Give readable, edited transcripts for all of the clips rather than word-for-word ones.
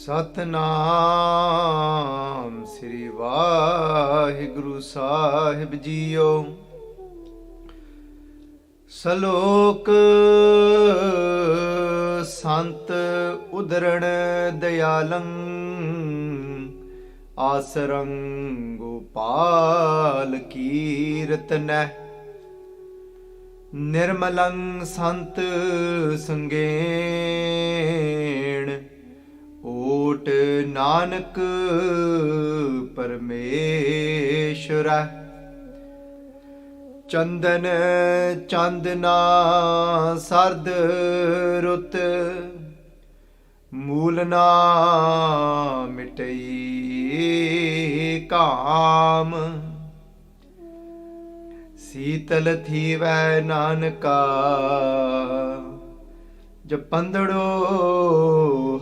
ਸਤਨਾਮ ਸ੍ਰੀ ਵਾਹਿਗੁਰੂ ਸਾਹਿਬ JIO. ਸ਼ਲੋਕ ਸੰਤ ਉਧਰਣ ਦਇਆਲੰ ਆਸਰੰ ਗੋਪਾਲ ਕੀ ਰਤਨਹ ਨਿਰਮਲੰ ਸੰਤ ਸੰਗੇਣ ਓਟ ਨਾਨਕ ਪਰਮੇਸ਼ਰ। ਚੰਦਨ ਚਾਂਦਨਾ ਸਰਦ ਰੁੱਤ ਮੂਲ ਨਾ ਮਿਟਈ ਕਾਮ। ਸੀਤਲ ਥੀਵੈ ਨਾਨਕਾ ਜਪੰਦੜੋ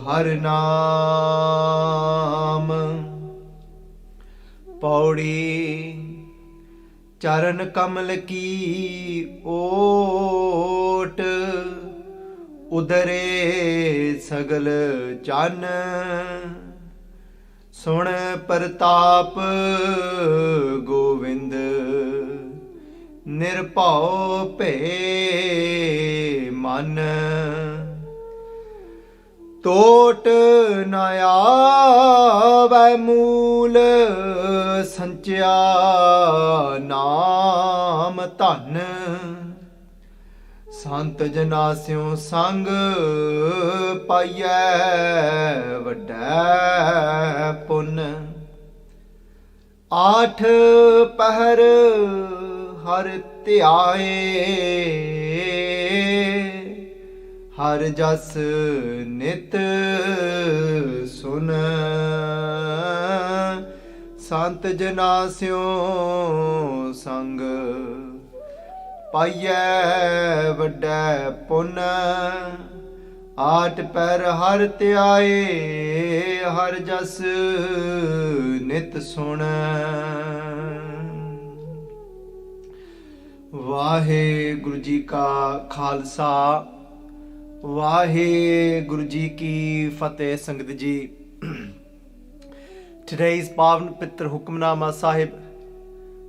ਹਰ ਨਾਮ। ਪੌੜੀ ਚਰਨ ਕਮਲ ਕੀ ਓਟ ਉਦਰੇ ਸਗਲ ਜਨ। ਸੁਣ ਪ੍ਰਤਾਪ ਗੋਵਿੰਦ ਨਿਰਭਉ ਭੇ ਮਨ। ਟੋਟ ਨ ਆਵੈ ਮੂਲ ਸੰਚਿਆ ਨਾਮ ਧਨ। ਸੰਤ ਜਨਾ ਸਿਉ ਸੰਗ ਪਾਈਐ ਵੱਡਾ ਪੁੰਨ। ਆਠ ਪਹਿਰ ਹਰ ਧਿਆਏ ਹਰ ਜਸ ਨਿਤ ਸੁਨ। ਸੰਤ ਜਨਾ ਸਿਉ ਸੰਗ ਪਾਈਐ ਵੱਡਾ ਪੁੰਨ। ਆਠ ਪੈਰ ਹਰ ਧਿਆਏ ਹਰ ਜਸ ਨਿਤ ਸੁਣ। ਵਾਹਿਗੁਰੂ ਜੀ ਕਾ ਖਾਲਸਾ ਵਾਹਿਗੁਰੂ ਜੀ ਕੀ ਫਤਿਹ। ਸੰਗਤ ਜੀ, today's Pavan Pitra Hukamnama Sahib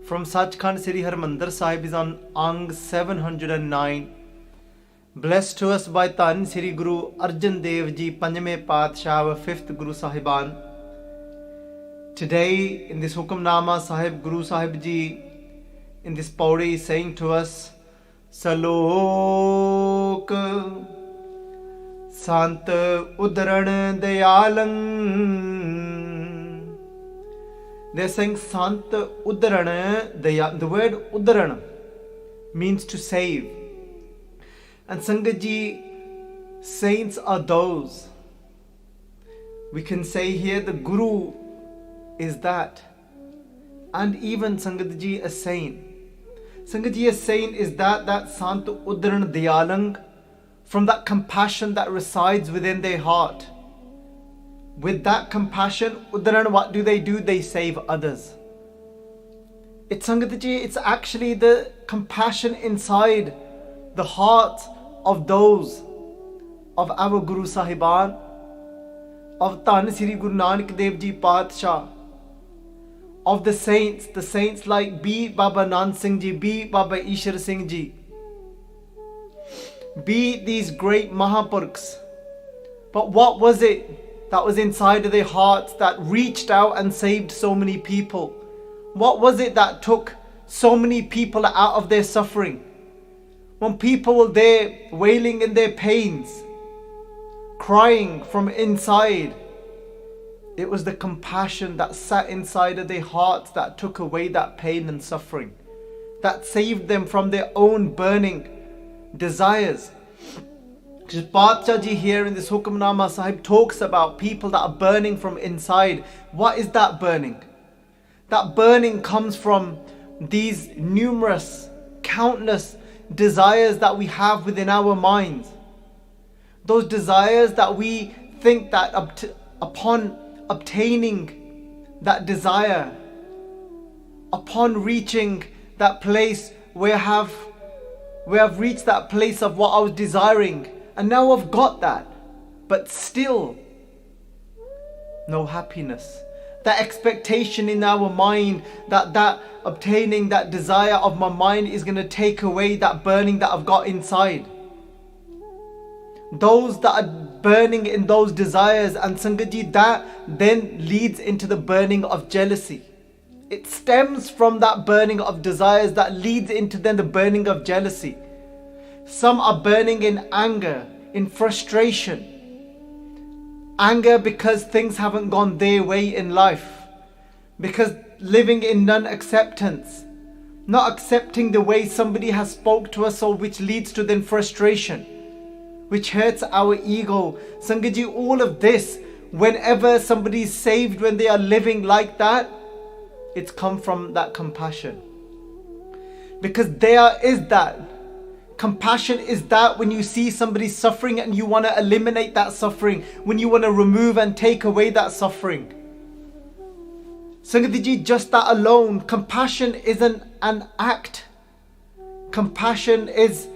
from Sachkhand Sri Harmandir Sahib is on Ang 709, blessed to us by Tan Sri Guru Arjun Dev Ji, Panjਵੇਂ Paatshah, our 5th Guru Sahiban. Today in this Hukamnama Sahib, Guru Sahib Ji in this pauri is saying to us, Shalok Sant Udaran Dayalang. They're saying Sant Udaran Dayal. The word Udaran means to save. And Sangat Ji, saints are those. We can say here the Guru is that. And even Sangat Ji, a saint. Sangat Ji, a saint is that Sant Udaran Dayalang, from that compassion that resides within their heart. With that compassion, Udaran, what do? They save others. It's Sangat Ji, it's actually the compassion inside the heart of those of our Guru Sahiban, of Tan Sri Guru Nanak Dev Ji Paatshah, of the saints like B. Baba Nand Singh Ji, B. Baba Ishar Singh Ji, be these great Mahapurkhs. But what was it that was inside of their hearts that reached out and saved so many people? What was it that took so many people out of their suffering? When people were there wailing in their pains, crying from inside, it was the compassion that sat inside of their hearts that took away that pain and suffering, that saved them from their own burning desires. Paatshah Ji here in this Hukamnama Sahib talks about people that are burning from inside. What is that burning? That burning comes from these numerous, countless desires that we have within our minds. Those desires that we think that upon obtaining that desire, upon reaching that place where I have reached that place of what I was desiring, and now I've got that. but still no happiness. That expectation in our mind, that obtaining that desire of my mind is going to take away that burning that I've got inside. Those that are burning in those desires, and Sangatji, that then leads into the burning of jealousy. It stems from that burning of desires that leads into then the burning of jealousy. Some are burning in anger, in frustration. Anger because things haven't gone their way in life. Because living in non-acceptance. Not accepting the way somebody has spoke to us, or which leads to then frustration. Which hurts our ego. Sangatji, all of this, whenever somebody is saved, when they are living like that, it's come from that compassion. Because there is that. Compassion is that when you see somebody suffering and you want to eliminate that suffering, when you want to remove and take away that suffering. Sangatji, just that alone, compassion isn't an act. Compassion is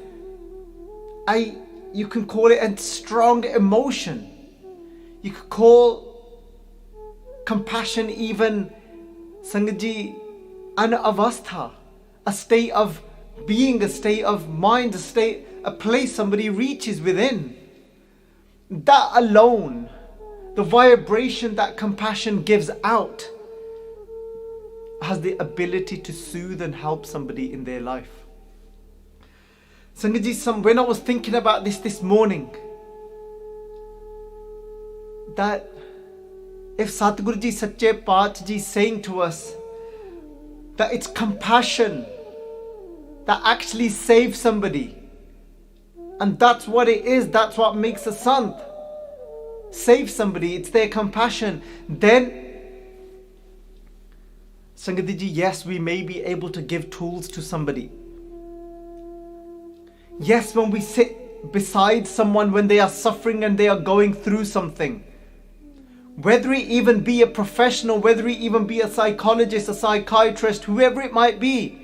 you can call it a strong emotion. You could call compassion even, Sangatji, an avastha, a state of being, a state of mind, a place somebody reaches within. That alone, the vibration that compassion gives out, has the ability to soothe and help somebody in their life. Sangatji, when I was thinking about this morning, that if Satguru Ji Sache Paatsh Ji saying to us that it's compassion that actually saves somebody, and that's what it is, that's what makes a sant save somebody, it's their compassion, then Sangatji, yes, we may be able to give tools to somebody. Yes, when we sit beside someone when they are suffering and they are going through something, whether it even be a professional, whether it even be a psychologist, a psychiatrist, whoever it might be,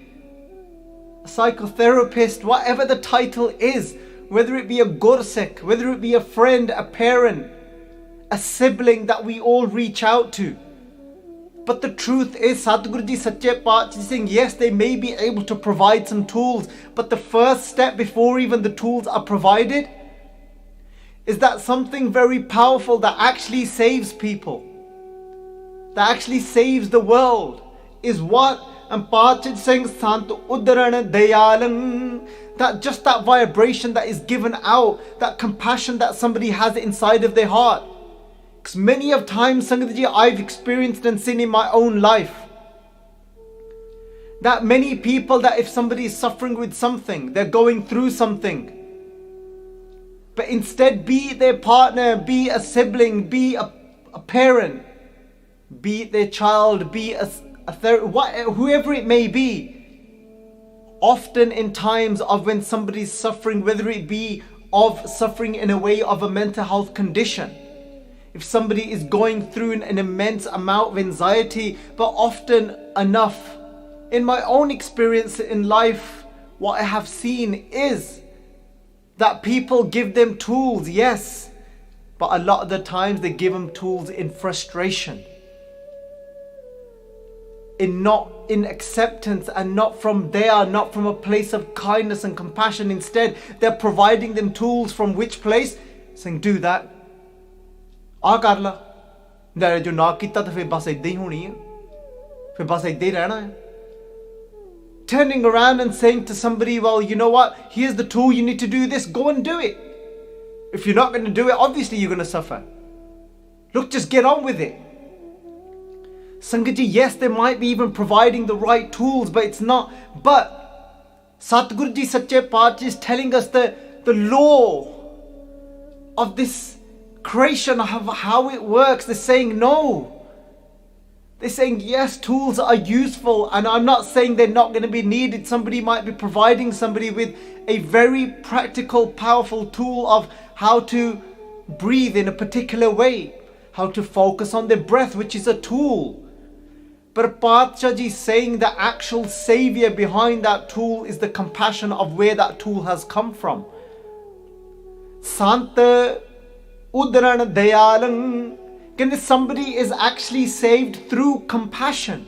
a psychotherapist, whatever the title is, whether it be a gursik, whether it be a friend, a parent, a sibling that we all reach out to. But the truth is, Satguru Ji Sache Paatsh Ji saying, yes, they may be able to provide some tools, but the first step before even the tools are provided is that something very powerful that actually saves people, that actually saves the world, is what? And Paatsh is saying, Sant Uddharan Dayal, that just that vibration that is given out, that compassion that somebody has inside of their heart. Because many of times, Sangatji, I've experienced and seen in my own life that many people, that if somebody is suffering with something, they're going through something, but instead, be it their partner, be a sibling, be a parent, be it their child, be whoever it may be, often in times of when somebody's suffering, whether it be of suffering in a way of a mental health condition, if somebody is going through an immense amount of anxiety, but often enough, in my own experience in life, what I have seen is that people give them tools, yes, but a lot of the times they give them tools in frustration, in acceptance, and not from there, not from a place of kindness and compassion. Instead, they're providing them tools from which place? Saying, do that, आ कर ला, जो ना किया तो फिर बस इदां ही होनी है, फिर बस इदां ही रहना है. Turning around and saying to somebody, well, you know what, here's the tool, you need to do this, go and do it. If you're not going to do it, obviously you're going to suffer. Look, just get on with it. Sangatji, yes, they might be even providing the right tools, but it's not. But Satguru Ji Sache Paatsh is telling us the law of this creation, of how it works. They're saying no. They're saying yes, tools are useful, and I'm not saying they're not going to be needed. Somebody might be providing somebody with a very practical, powerful tool of how to breathe in a particular way, how to focus on their breath, which is a tool. But Paatsh Ji is saying the actual savior behind that tool is the compassion of where that tool has come from. Sant ਉਧਰਣ ਦਇਆਲੰ, ਕਹਿੰਦੇ somebody is actually saved through compassion.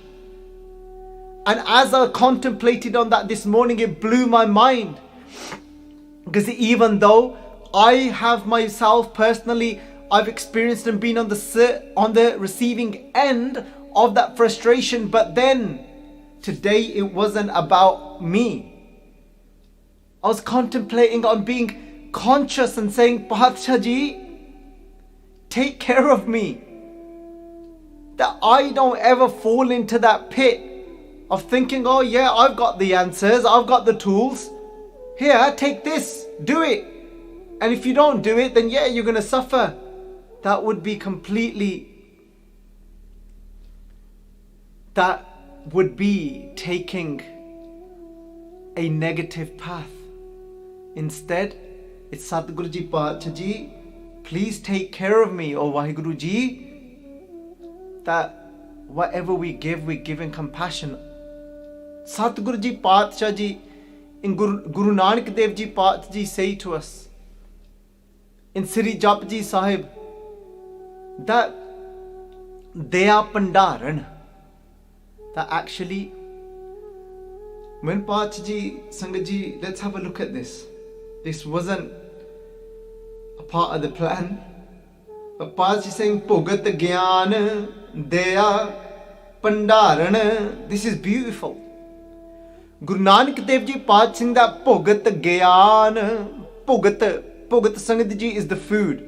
And as I contemplated on that this morning, it blew my mind. Because even though I have myself personally, I've experienced and been on the receiving end of that frustration, but then today it wasn't about me. I was contemplating on being conscious and saying, Padshah Ji, take care of me. That I don't ever fall into that pit of thinking, oh yeah, I've got the answers, I've got the tools. Here, take this, do it. And if you don't do it, then yeah, you're going to suffer. That would be taking a negative path. Instead, it's Satguru Ji Padshah Ji, please take care of me, O Vaheguru Ji. That whatever we give in compassion. Satguru Ji Padshah Ji, in Guru Nanak Dev Ji Padshah Ji say to us, in Sri Japji Sahib, that they are Pandaran. That actually, when Padshah Ji, Sangat Ji, let's have a look at this. This wasn't a part of the plan. But Padshah Ji saying, Bhogat Gyan, Daya, Pandaran. This is beautiful. Guru Nanak Dev Ji Padshah saying that Bhogat Gyan, Bhogat Sangat Ji is the food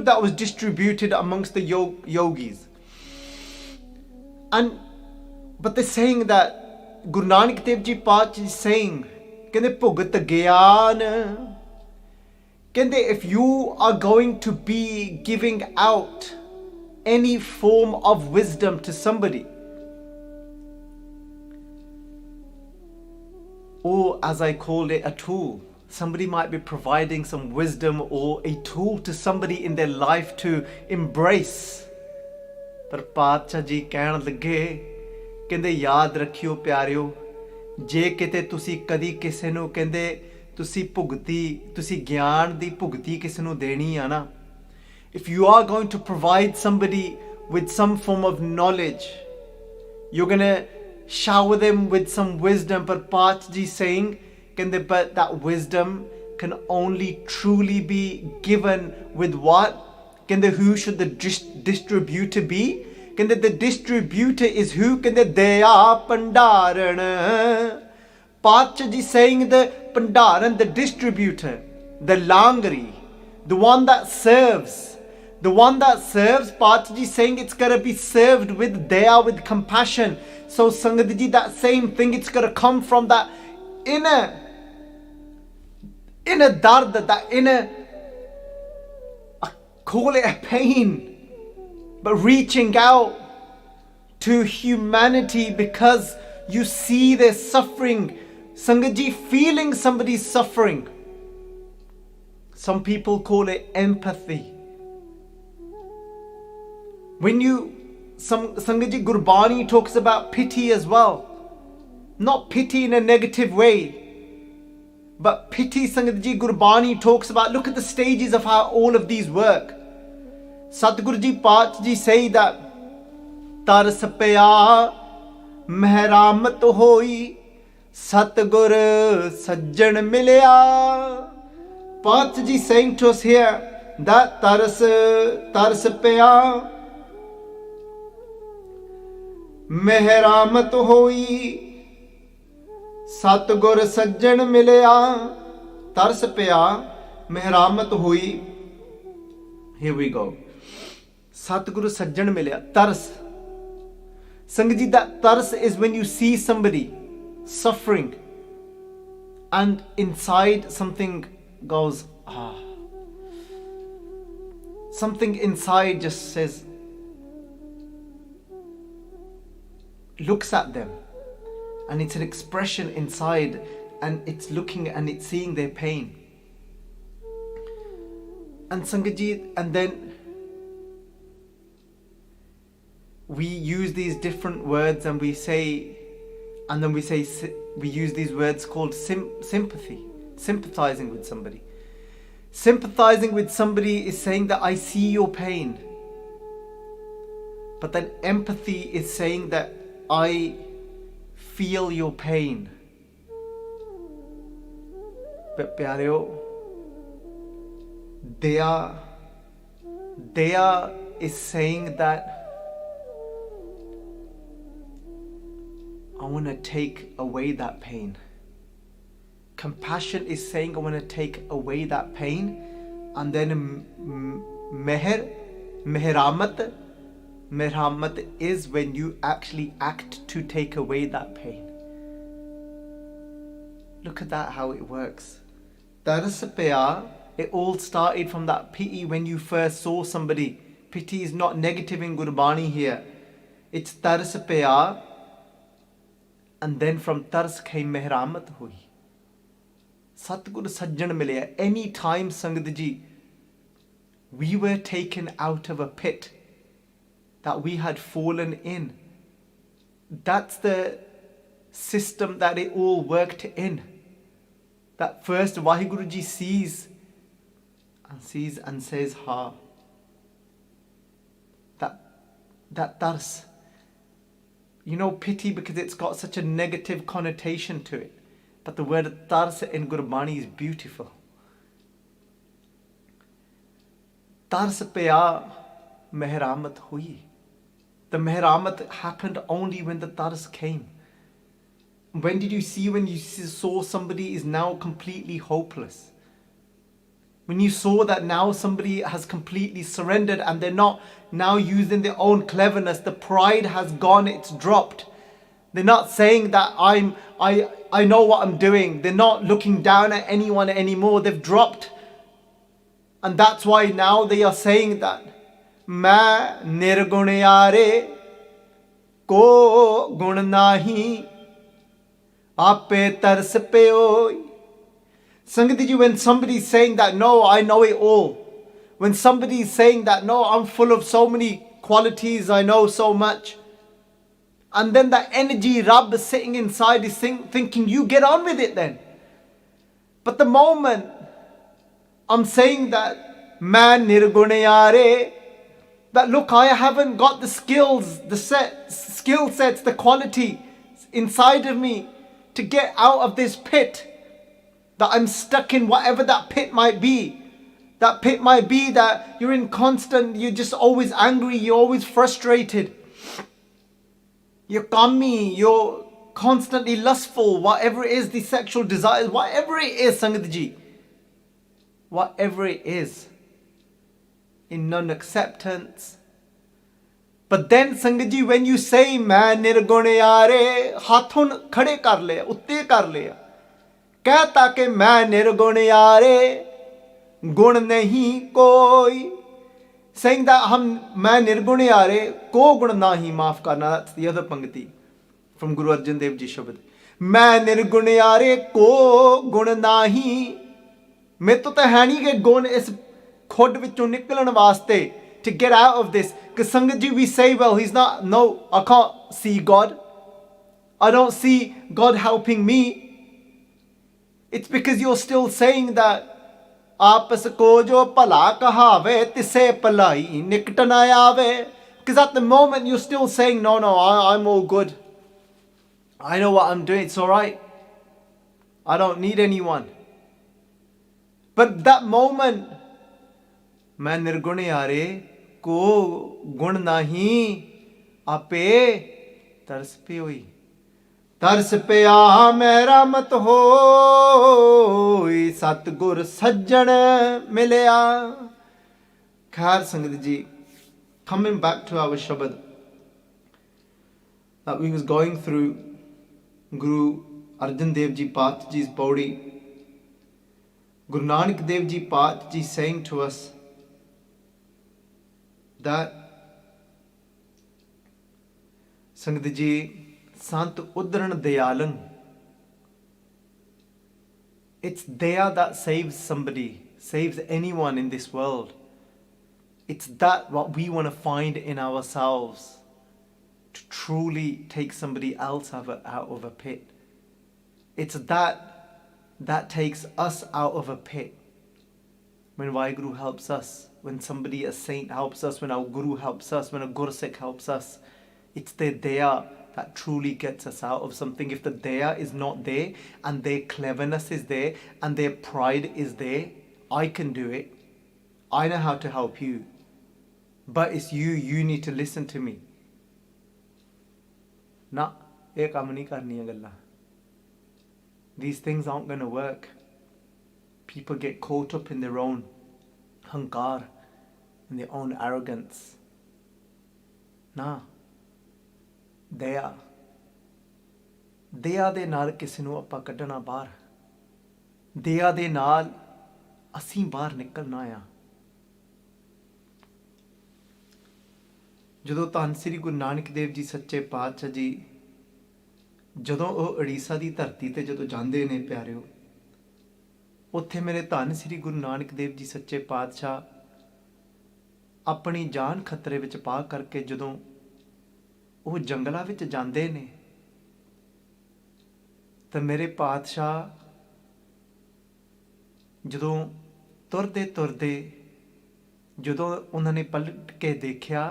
that was distributed amongst the yogis. But they're saying that Guru Nanak Dev Ji Padshah is saying, Kende Bhogat Gyan, Kende, if you are going to be giving out any form of wisdom to somebody, or as I called it, a tool. Somebody might be providing some wisdom or a tool to somebody in their life to embrace. Par Padshah Ji ਕਹਿਣ ਲੱਗੇ, ਕਹਿੰਦੇ ਯਾਦ ਰੱਖਿਓ ਪਿਆਰਿਓ, ਜੇ ਕਿਤੇ ਤੁਸੀਂ ਕਦੀ ਕਿਸੇ ਨੂੰ ਕਹਿੰਦੇ ਤੁਸੀਂ ਗਿਆਨ ਦੀ ਭੁਗਤੀ ਕਿਸੇ ਨੂੰ ਦੇਣੀ ਆ ਨਾ, if you are going to provide somebody with some form of knowledge, you're going to shower them with some wisdom. But Padshah Ji saying, but that wisdom can only truly be given with what? Who should the distributor be? The distributor is who? They are Pandaran. Padshah Ji saying the Pandaran, the distributor, the Langari, the one that serves. The one that serves, Padshah Ji saying it's got to be served with daya, with compassion. So Sangat Ji, that same thing, it's got to come from that inner dard, that inner, call it a pain, but reaching out to humanity because you see their suffering. Sangat Ji, feeling somebody's suffering. Some people call it empathy. Sangat Ji, Gurbani talks about pity as well. Not pity in a negative way, but pity, Sangat Ji, Gurbani talks about. Look at the stages of how all of these work. Satguru Ji Padshah Ji say that Tars paya mehramat hoi, Satgur sajjan milya. Padshah Ji saying to us here that Tars paya mehramat hoi, Satgur sajjan milya. Tars paya mehramat hoi. Here we go. Satguru sajjan milya. Tars. Sangat Ji, that tars is when you see somebody suffering and inside something goes, something inside just says, looks at them, and it's an expression inside, and it's looking and it's seeing their pain. And Sangat Ji, and then we use these different words and we use these words called sympathy, sympathizing with somebody. Sympathizing with somebody is saying that I see your pain. But then empathy is saying that I feel your pain. But pyareo, Daya is saying that I want to take away that pain. Compassion is saying I want to take away that pain. And then mehramat is when you actually act to take away that pain. Look at that, how it works. It all started from that pity when you first saw somebody. Pity is not negative in Gurbani here. It's tars pyar. And then from tars came mehramat hui. Satgur Sajjan Milaya. Any time, Sangat Ji, we were taken out of a pit that we had fallen in. That's the system that it all worked in. That first Vaheguru Ji sees and says, ha. That tars. You know, pity, because it's got such a negative connotation to it. But the word tars in Gurbani is beautiful. Tars paya mehramat hui. The mehramat happened only when the tars came. When did you see when you saw somebody is now completely hopeless? When you saw that now somebody has completely surrendered and they're not now using their own cleverness, the pride has gone, it's dropped. They're not saying that I know what I'm doing. They're not looking down at anyone anymore. They've dropped. And that's why now they are saying that Main nirgun yaare ko gun nahi ape tars pe hoy. Sangat Ji, when somebody is saying that, no, I know it all. When somebody is saying that, no, I'm full of so many qualities, I know so much. And then that energy, Rabb sitting inside is thinking, you get on with it then. But the moment I'm saying that, man nirgun yaare, that look, I haven't got the skills, skill sets, the quality inside of me to get out of this pit. That I'm stuck in, whatever that pit might be. That pit might be that you're in constant, you're just always angry, you're always frustrated. You're kammi, you're constantly lustful, whatever it is, the sexual desires, whatever it is, Sangat Ji. Whatever it is. In non-acceptance. But then, Sangat Ji, when you say, Main nirgun yaare, haathon khade kar liya, utte kar liya. कहता कि मैं निर्गुण यारे गुण नहीं कोई. Saying that मैं निर्गुण यारे को गुण नहीं, माफ करना, that's the other पंक्ति from Guru Arjun Dev Ji शब्द. मैं निर्गुण यारे को गुण नहीं. मैं तो है नहीं कि गुण इस खुद विचों निकलण वास्ते, to get out of this. Because Sangat Ji, we say, well, he's not, no, I can't see God. I don't see God helping me. It's because you're still saying that आपस को जो भला कहावे तिसे भलाई निकट न आवे. Because at the moment you're still saying, no, I'm all good. I know what I'm doing, it's alright. I don't need anyone. But that moment, मैं निर्गुण यारे को गुण नहीं आपे तरस पे हुई. तरस पे आ मेरा मत हो सतगुर सज्जन मिलया. Khair Sangat Ji, coming back to our Shabad that we was going through Guru Arjun Dev Ji Path Ji's body. Guru Nanak Dev Ji Path Ji saying to us that Sangat Ji, Sant Uddharan Dayalan. It's Daya that saves somebody, saves anyone in this world. It's that what we want to find in ourselves to truly take somebody else out of a pit. It's that takes us out of a pit. when Waheguru helps us, when somebody, a saint helps us, when our Guru helps us, when a Gursikh helps us, it's their daya that truly gets us out of something. If the daya is not there and their cleverness is there and their pride is there, I can do it. I know how to help you. But it's you need to listen to me. Na, eh kaam nahi karniyan gallan. These things aren't going to work. People get caught up in their own hankar, in their own arrogance. Na. ਦਇਆ ਦੇ ਨਾਲ ਕਿਸੇ ਨੂੰ ਆਪਾਂ ਕੱਢਣਾ ਬਾਹਰ, ਦਇਆ ਦੇ ਨਾਲ ਅਸੀਂ ਬਾਹਰ ਨਿਕਲਣਾ ਆ। ਜਦੋਂ ਧੰਨ ਸ੍ਰੀ ਗੁਰੂ ਨਾਨਕ ਦੇਵ ਜੀ ਸੱਚੇ ਪਾਤਸ਼ਾਹ ਜੀ ਜਦੋਂ ਉਹ ਉੜੀਸਾ ਦੀ ਧਰਤੀ ਤੇ ਜਦੋਂ ਜਾਂਦੇ ਨੇ ਪਿਆਰਿਓ, ਉੱਥੇ ਮੇਰੇ ਧੰਨ ਸ੍ਰੀ ਗੁਰੂ ਨਾਨਕ ਦੇਵ ਜੀ ਸੱਚੇ ਪਾਤਸ਼ਾਹ ਆਪਣੀ ਜਾਨ ਖਤਰੇ ਵਿੱਚ ਪਾ ਕਰਕੇ ਜਦੋਂ ਉਹ ਜੰਗਲਾਂ ਵਿੱਚ ਜਾਂਦੇ ਨੇ ਤਾਂ ਮੇਰੇ ਪਾਤਸ਼ਾਹ ਜਦੋਂ ਤੁਰਦੇ ਤੁਰਦੇ ਜਦੋਂ ਉਹਨਾਂ ਨੇ ਪਲਟ ਕੇ ਦੇਖਿਆ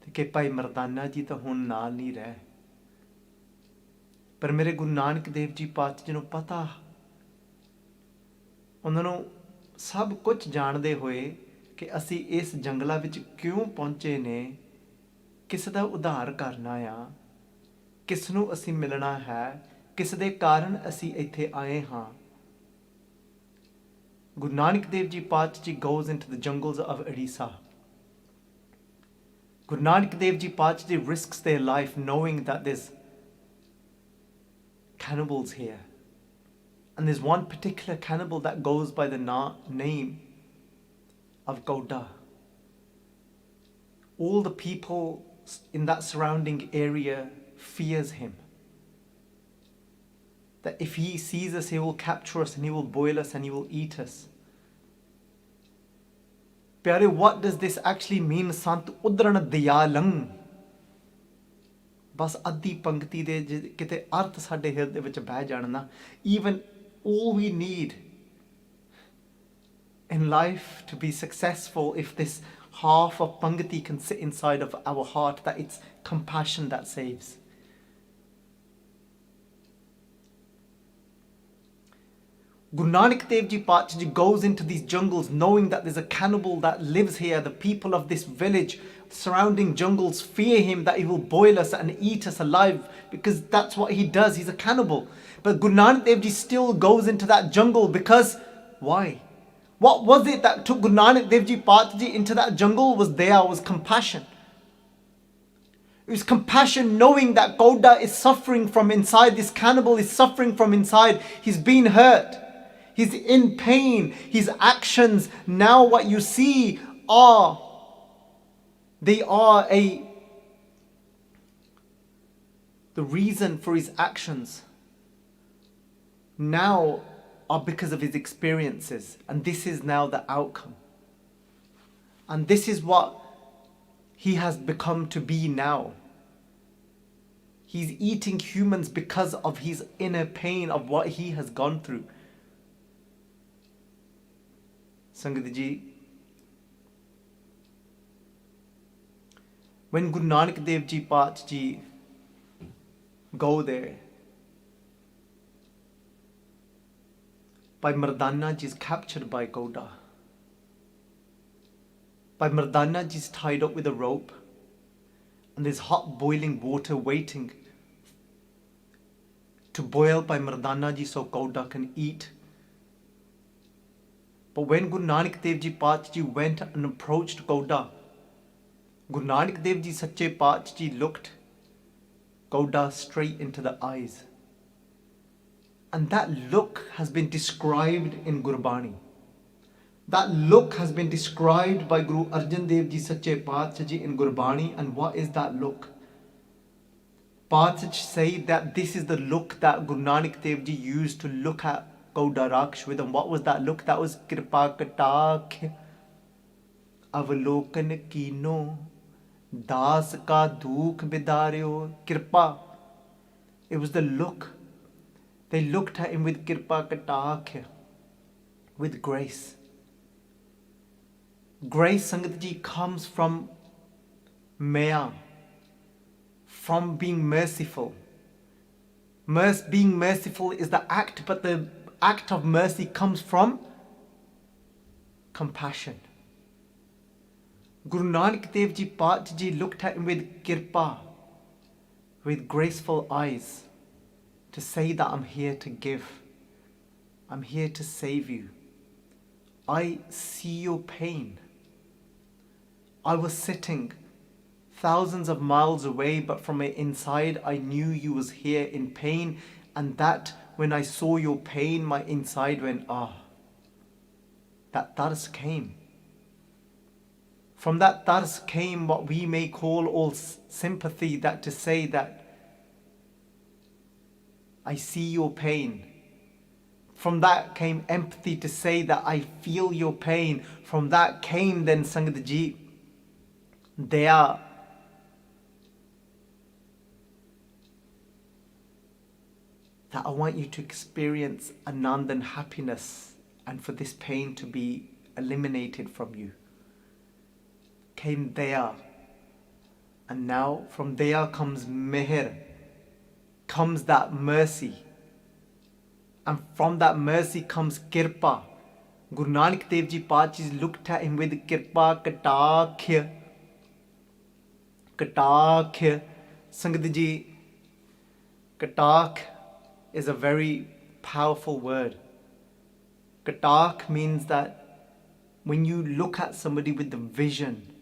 ਤੇ ਕਿ ਭਾਈ ਮਰਦਾਨਾ ਜੀ ਤਾਂ ਹੁਣ ਨਾਲ ਨਹੀਂ ਰਹਿ, ਪਰ ਮੇਰੇ ਗੁਰੂ ਨਾਨਕ ਦੇਵ ਜੀ ਪਾਤਸ਼ਾਹ ਜੀ ਨੂੰ ਪਤਾ, ਉਹਨਾਂ ਨੂੰ ਸਭ ਕੁਝ ਜਾਣਦੇ ਹੋਏ ਕਿ ਅਸੀਂ ਇਸ ਜੰਗਲਾਂ ਵਿੱਚ ਕਿਉਂ ਪਹੁੰਚੇ ਨੇ, ਕਿਸ ਦਾ ਉਧਾਰ ਕਰਨਾ ਆ, ਕਿਸ ਨੂੰ ਅਸੀਂ ਮਿਲਣਾ ਹੈ, ਕਿਸ ਦੇ ਕਾਰਨ ਅਸੀਂ ਇੱਥੇ ਆਏ ਹਾਂ। Guru Nanak Dev Ji Pacha Ji goes into the jungles of Orissa. Guru Nanak Dev Ji Pacha Ji risks their life knowing that there's cannibals here. And there's one particular cannibal that goes by the name of Gauda. All the people in that surrounding area fears him. That if he sees us, he will capture us and he will boil us and he will eat us. Pyare, what does this actually mean? Sant ਉਧਰਣ ਦਇਆਲੰ, ਬਸ ਅੱਧੀ ਪੰਕਤੀ ਦੇ ਕਿਤੇ ਅਰਥ ਸਾਡੇ ਹਿਰਦੇ ਵਿੱਚ ਬਹਿ ਜਾਣ ਨਾ, even all we need in life to be successful, if this half of Pangati can sit inside of our heart, that it's compassion that saves. Guru Nanak Dev Ji Pacha Ji goes into these jungles knowing that there's a cannibal that lives here. The people of this village, surrounding jungles, fear him, that he will boil us and eat us alive, because that's what he does. He's a cannibal. But Guru Nanak Dev Ji still goes into that jungle because, why? What was it that took Guru Nanak Dev Ji Pacha Ji into that jungle? Was compassion. It was compassion, knowing that Gauda is suffering from inside. This cannibal is suffering from inside. He's been hurt. He's in pain. His actions, now what you see are the reason for his actions now are because of his experiences. And this is now the outcome. And this is what he has become to be now. He's eating humans because of his inner pain of what he has gone through. Sangat Ji, when Guru Nanak Dev Ji Pacha Ji go there, Bhai Mardana Ji is captured by Gauda. Bhai Mardana Ji is tied up with a rope, and there's hot boiling water waiting to boil Bhai Mardana Ji so Gauda can eat. But when Guru Nanak Dev Ji Pacha Ji went and approached Gauda, Guru Nanak Dev Ji Sache Pacha Ji looked Gauda straight into the eyes. And that look has been described in Gurbani. That look has been described by Guru Arjun Dev Ji Sache Pacha Ji in Gurbani. And what is that look? Pacha Ji say that this is the look that Guru Nanak Dev Ji used to look at Gauda Raksh with. And what was that look? That was Kripa Katakh Avalokan Kino Das Ka Dukh Bidaryo Kripa. It was the look. They looked at him with Kripa Katakh, with grace. Grace, Sangat Ji, comes from Maya, from being merciful. Being merciful is the act, but the act of mercy comes from compassion. Guru Nanak Dev Ji Paat Ji looked at him with kirpa, with graceful eyes, to say that I'm here to give. I'm here to save you. I see your pain. I was sitting thousands of miles away, but from inside I knew you was here in pain, and that when I saw your pain, my inside went, that tars came. From that tars came what we may call all sympathy, that to say that I see your pain. From that came empathy, to say that I feel your pain. From that came then Sangat Ji, Daya. That I want you to experience anand and happiness, and for this pain to be eliminated from you. Came Daya. And now from Daya comes Meher, comes that mercy. And from that mercy comes Kirpa. Guru Nanak Dev Ji Paat Ji looked at him with Kirpa, Katakhya. Katakhya. Sangat Ji, Katakh is a very powerful word. Katakh means that when you look at somebody with the vision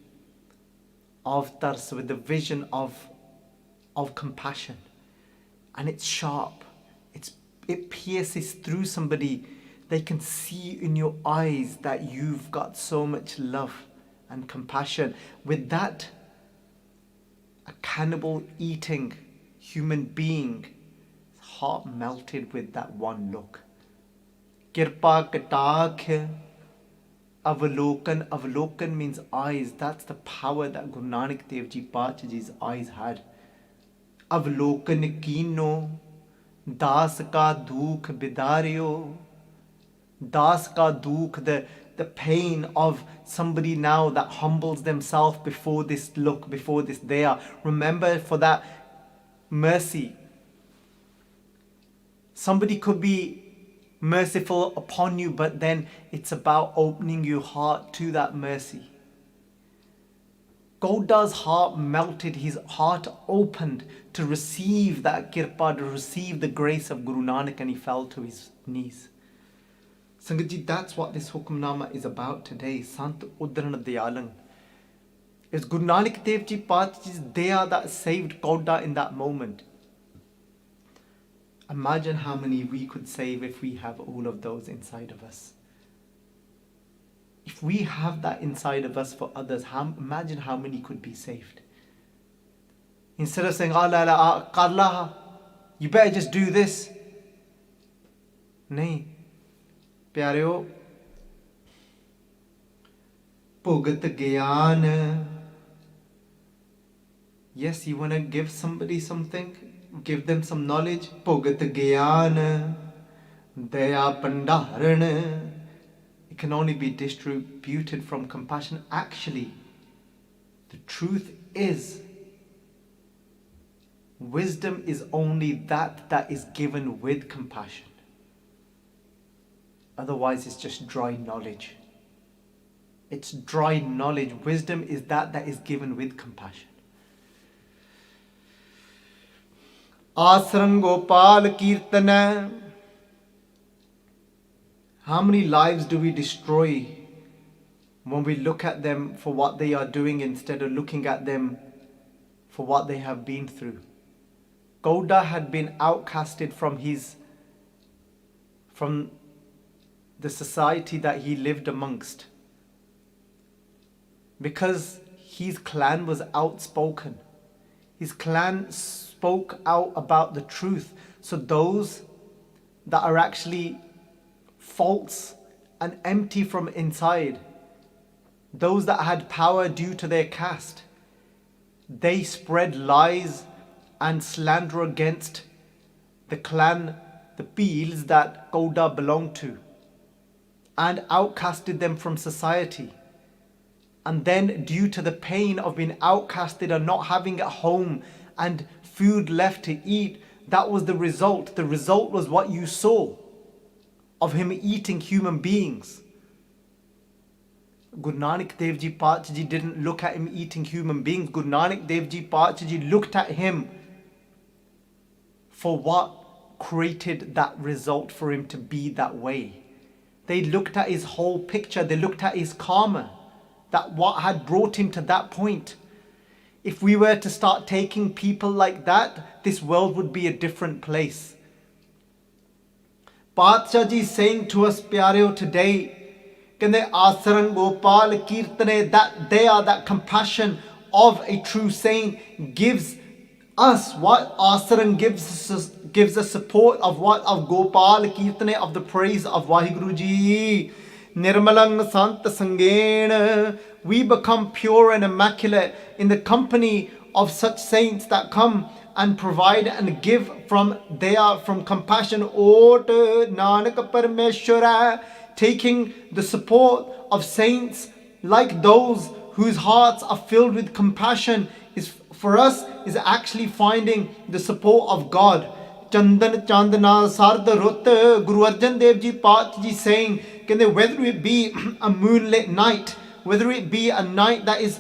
of tars, with the vision of compassion, and it's sharp, it pierces through somebody, they can see in your eyes that you've got so much love and compassion. With that, a cannibal eating human being, heart melted with that one look. Kirpa Katakh Avalokan. Avalokan means eyes. That's the power that Guru Nanak Dev Ji Paat Ji's eyes had. Avalokan Kino Das ka dukh bidaryo. Das ka dukh, the pain of somebody now that humbles themselves before this look, before this daya. Remember, for that mercy, somebody could be merciful upon you, but then it's about opening your heart to that mercy. Gauda's heart melted, his heart opened to receive that kirpa, to receive the grace of Guru Nanak, and he fell to his knees. Sangat Ji, that's what this hukamnama is about today. Sant Uddharan Dayalan. It's Guru Nanak Dev Ji Paat Ji's daya that saved Gauda in that moment. Imagine how many we could save if we have all of those inside of us. If we have that inside of us for others, imagine how many could be saved. Instead of saying, Karla, you better just do this. Nahi. Pyareo. Bhogat Gyan. Yes, you want to give somebody something? Give them some knowledge. Bhogat Gyan. Daya Pandaran. It can only be distributed from compassion. Actually, the truth is, wisdom is only that is given with compassion. Otherwise, it's just dry knowledge. It's dry knowledge. Wisdom is that is given with compassion. Asrang Gopal Kirtan. How many lives do we destroy when we look at them for what they are doing instead of looking at them for what they have been through? Gauda had been outcasted from the society that he lived amongst because his clan was outspoken. His clan spoke out about the truth. So those that are actually false and empty from inside, those that had power due to their caste, they spread lies and slander against the clan, the Peels that Gauda belonged to, and outcasted them from society. And then due to the pain of being outcasted and not having a home and food left to eat, that was the result. The result was what you saw of him eating human beings. Guru Nanak Dev Ji Pacha Ji didn't look at him eating human beings. Guru Nanak Dev Ji Pacha Ji looked at him for what created that result for him to be that way. They looked at his whole picture. They looked at his karma, that what had brought him to that point. If we were to start taking people like that, this world would be a different place. Pacha Ji saying to us, Pyareo, today, Kende Asarang Gopal Kirtane, that they are that compassion of a true saint gives us what Asarang gives us support of what? Of Gopal Kirtane, of the praise of Vaheguru Ji. Nirmalang Sant Sangain, we become pure and immaculate in the company of such saints that come and provide and give from compassion. Ot Nanak Parmeshwara, taking the support of saints like those whose hearts are filled with compassion is for us is actually finding the support of God. Chandan Chandana Sarda Rut, Guru Arjun Dev Ji Pacha Ji saying, whether it be a moonlit night, whether it be a night that is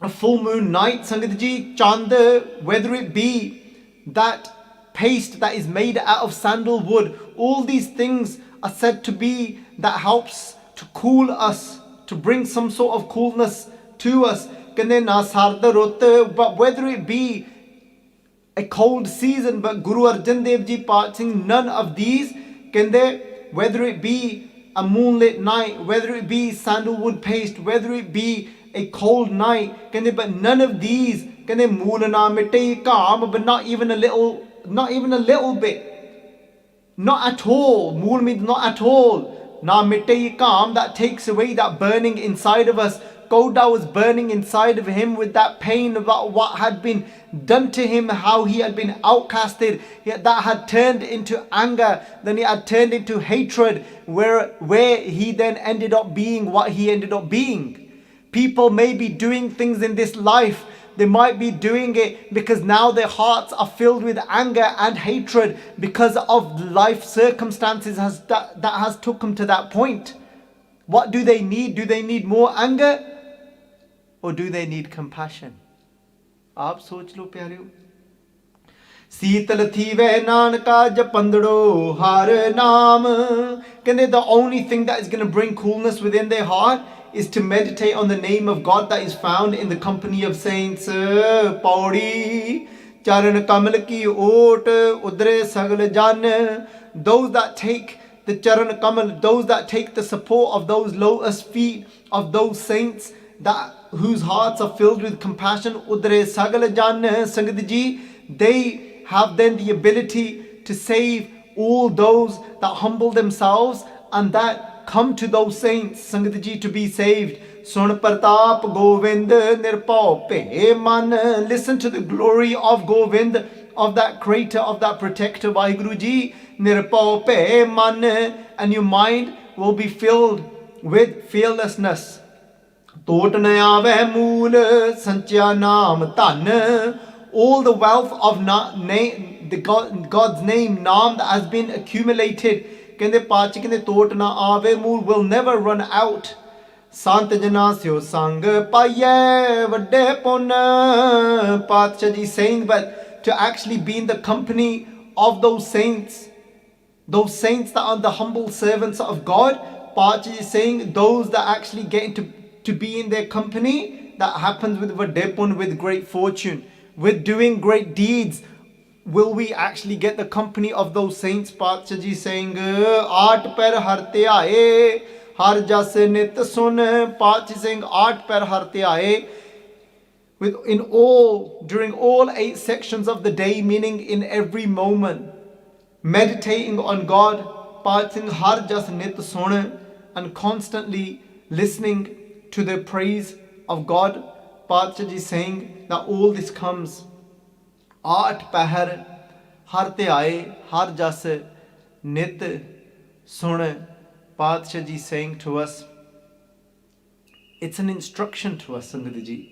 a full moon night, Sangat Ji, Chanda, whether it be that paste that is made out of sandalwood, all these things are said to be that helps to cool us, to bring some sort of coolness to us. But whether it be a cold season, but Guru Arjan Dev Ji Pacha, none of these, whether it be a moonlit night, whether it be sandalwood paste, whether it be a cold night, but none of these, but not even a little bit. Not at all. Mool means not at all. Na mitte kaam, that takes away that burning inside of us. Koda was burning inside of him with that pain about what had been done to him, how he had been outcasted. Yet that had turned into anger, then it had turned into hatred, where he then ended up being what he ended up being. People may be doing things in this life. They might be doing it because now their hearts are filled with anger and hatred because of life circumstances that has took them to that point. What do they need? Do they need more anger? Or do they need compassion? Aap soch lo pyareo. Seetal thive nanaka japandro har naam. The only thing that is going to bring coolness within their heart is to meditate on the name of God that is found in the company of saints. Pauri charan kamal ki ot udre sagal jan. Those that take the charan kamal, those that take the support of those lotus feet of those saints whose hearts are filled with compassion, udre sagal jan Sangat Ji, they have then the ability to save all those that humble themselves and that come to those saints, Sangat Ji, to be saved. Sun Pratap Govind Nirpao Pe Man. Listen to the glory of Govind, of that creator, of that protector, Vaheguru Ji. Nirpao Pe Man. And your mind will be filled with fearlessness. Tot Nayave Mool Sanchya Naam Tan. All the wealth of God's name, Naam, that has been accumulated, tot na ave mool, will never run out. Sant jana syo sang paye vadde pon. Pacha Ji saying, but to actually be in the company of those saints that are the humble servants of God, Pacha Ji saying, those that actually get to be in their company, that happens with vadde pon, with great fortune, with doing great deeds. Will we actually get the company of those saints? Pacha Ji saying, Aat per har aaye, har jas nit sun. Pacha Ji saying, Aat per har aaye. During all 8 sections of the day, meaning in every moment, meditating on God, Pacha saying, har jas nit sun, and constantly listening to the praise of God. Pacha Ji saying that all this comes. Aat pahar har te aaye, har jas nit sun. Pacha Ji saying to us It's an instruction to us, Sangat Ji.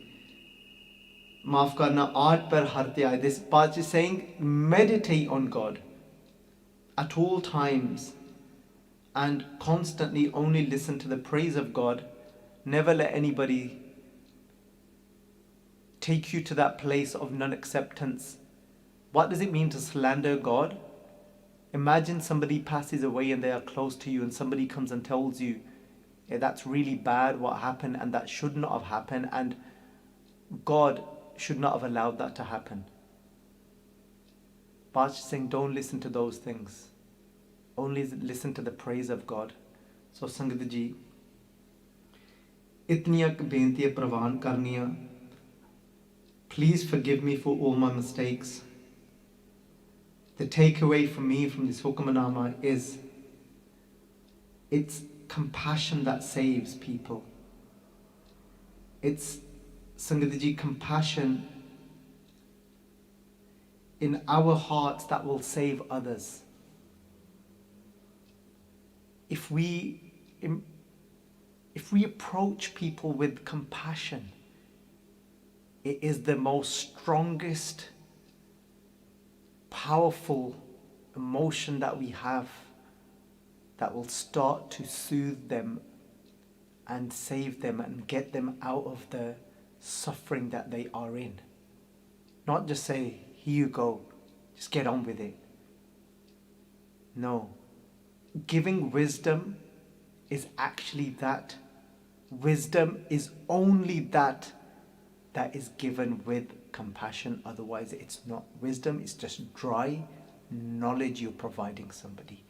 Maaf karna, aaj par har tyai. This part is saying, meditate on God at all times and constantly only listen to the praise of God. Never let anybody take you to that place of non-acceptance. What does it mean to slander God? Imagine somebody passes away and they are close to you, and somebody comes and tells you, yeah, that's really bad what happened, and that should not have happened, and God should not have allowed that to happen. Baj is saying, don't listen to those things. Only listen to the praise of God. So Sangat Ji, itniya beintiyan pravan karniya. Please forgive me for all my mistakes. The takeaway for me from this hukamnaama is, it's compassion that saves people. It's, Sangat Ji, compassion in our hearts that will save others. If we approach people with compassion, it is the most strongest, powerful emotion that we have that will start to soothe them and save them and get them out of the suffering that they are in. Not just say, here you go, just get on with it. No. Giving wisdom is actually that. Wisdom is only that is given with compassion. Otherwise it's not wisdom. It's just dry knowledge you're providing somebody.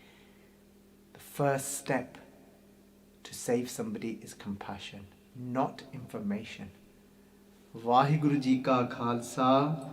The first step to save somebody is compassion, not information. Vaheguru Ji Ka Khalsa,